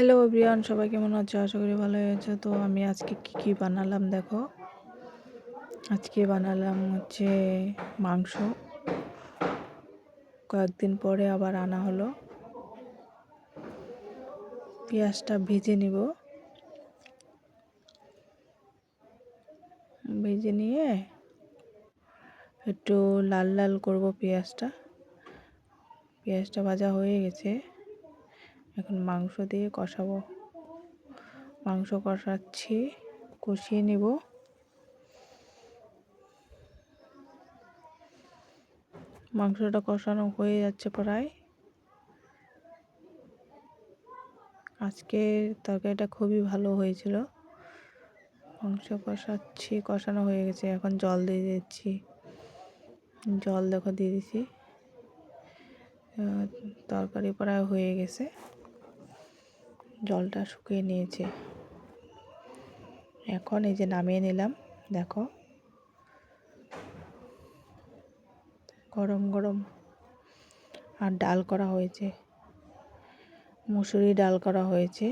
Hello everyone, সবাই কেমন আছো? আশা করি ভালোই আছো। তো আমি আজকে কি বানালাম দেখো। আজকে বানালাম হচ্ছে মাংস। কয়েকদিন পরে আবার আনা হলো। পেঁয়াজটা ভেজে নিব, ভেজে নিয়ে একটু লাল লাল করব পেঁয়াজটা ভাজা হয়ে গেছে। এখন মাংস দিয়ে কষাবো। মাংস কষাচ্ছি, কষিয়ে নিব। মাংসটা কষানো হয়ে যাচ্ছে প্রায়। আজকে তরকারিটা খুবই ভালো হয়েছিল। মাংস কষাচ্ছি, কষানো হয়ে গেছে। এখন জল দিয়ে দিচ্ছি। জল দেখো দিয়ে দিছি। তরকারি প্রায় হয়ে গেছে, জলটা শুকিয়ে নিয়েছে। এখন এই যে নামিয়ে নিলাম। দেখো গরম গরম। আর ডাল করা হয়েছে, মুসুরি ডাল করা হয়েছে।